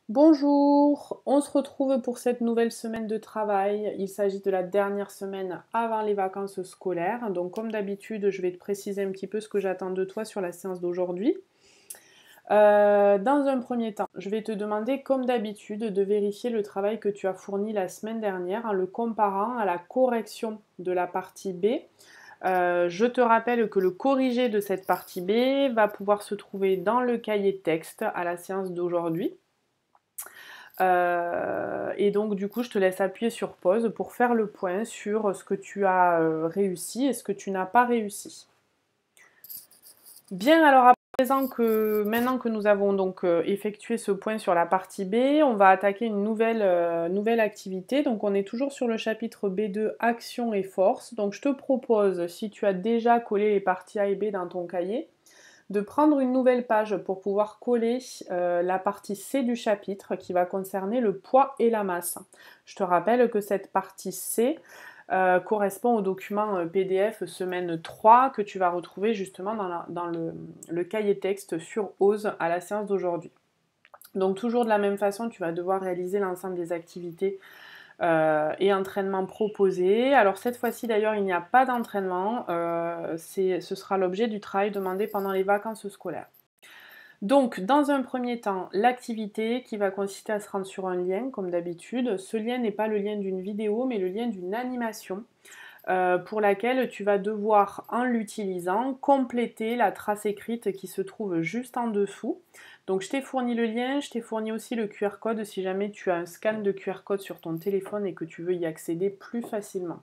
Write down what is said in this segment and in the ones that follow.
Bonjour, on se retrouve pour cette nouvelle semaine de travail. Il s'agit de la dernière semaine avant les vacances scolaires. Donc comme d'habitude, je vais te préciser un petit peu ce que j'attends de toi sur la séance d'aujourd'hui. Dans un premier temps, je vais te demander, comme d'habitude, de vérifier le travail que tu as fourni la semaine dernière en le comparant à la correction de la partie B. Je te rappelle que le corrigé de cette partie B va pouvoir se trouver dans le cahier texte à la séance d'aujourd'hui. Et donc du coup, je te laisse appuyer sur pause pour faire le point sur ce que tu as réussi et ce que tu n'as pas réussi. Bien, alors à présent maintenant que nous avons donc effectué ce point sur la partie B, on va attaquer une nouvelle activité. Donc on est toujours sur le chapitre B2, action et force. Donc je te propose, si tu as déjà collé les parties A et B dans ton cahier, de prendre une nouvelle page pour pouvoir coller la partie C du chapitre qui va concerner le poids et la masse. Je te rappelle que cette partie C correspond au document PDF semaine 3 que tu vas retrouver justement dans le cahier texte sur OSE à la séance d'aujourd'hui. Donc toujours de la même façon, tu vas devoir réaliser l'ensemble des activités et entraînements proposés. Alors cette fois-ci d'ailleurs il n'y a pas d'entraînement, ce sera l'objet du travail demandé pendant les vacances scolaires. Donc dans un premier temps, l'activité qui va consister à se rendre sur un lien comme d'habitude. Ce lien n'est pas le lien d'une vidéo mais le lien d'une animation pour laquelle tu vas devoir, en l'utilisant, compléter la trace écrite qui se trouve juste en dessous. Donc je t'ai fourni le lien, je t'ai fourni aussi le QR code si jamais tu as un scan de QR code sur ton téléphone et que tu veux y accéder plus facilement.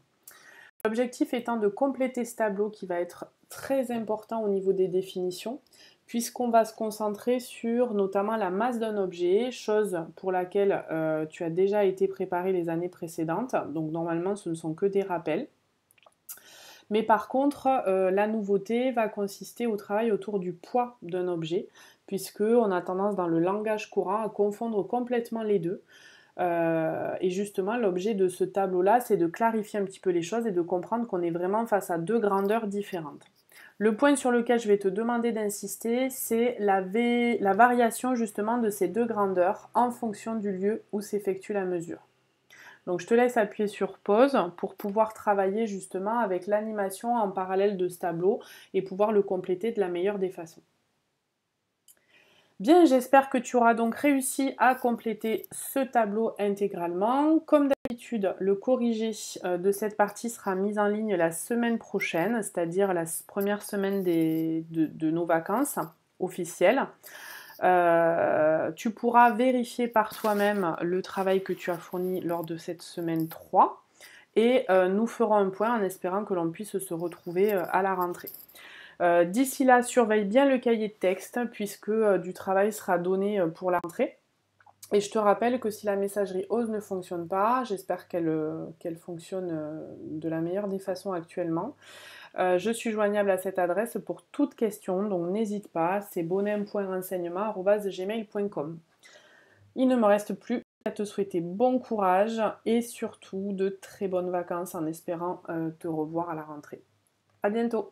L'objectif étant de compléter ce tableau qui va être très important au niveau des définitions, puisqu'on va se concentrer sur notamment la masse d'un objet, chose pour laquelle tu as déjà été préparé les années précédentes. Donc normalement ce ne sont que des rappels. Mais par contre, la nouveauté va consister au travail autour du poids d'un objet, puisqu'on a tendance dans le langage courant à confondre complètement les deux. Et justement, l'objet de ce tableau-là, c'est de clarifier un petit peu les choses et de comprendre qu'on est vraiment face à deux grandeurs différentes. Le point sur lequel je vais te demander d'insister, c'est la variation justement de ces deux grandeurs en fonction du lieu où s'effectue la mesure. Donc je te laisse appuyer sur pause pour pouvoir travailler justement avec l'animation en parallèle de ce tableau et pouvoir le compléter de la meilleure des façons. Bien, j'espère que tu auras donc réussi à compléter ce tableau intégralement. Comme d'habitude, le corrigé de cette partie sera mis en ligne la semaine prochaine, c'est-à-dire la première semaine de nos vacances officielles. Tu pourras vérifier par toi-même le travail que tu as fourni lors de cette semaine 3 et nous ferons un point en espérant que l'on puisse se retrouver à la rentrée. D'ici là, surveille bien le cahier de texte puisque du travail sera donné pour la rentrée. Et je te rappelle que si la messagerie OSE ne fonctionne pas, j'espère qu'elle fonctionne de la meilleure des façons actuellement. Je suis joignable à cette adresse pour toute question, donc n'hésite pas, c'est bonem.renseignement@gmail.com. Il ne me reste plus qu'à te souhaiter bon courage et surtout de très bonnes vacances en espérant te revoir à la rentrée. À bientôt!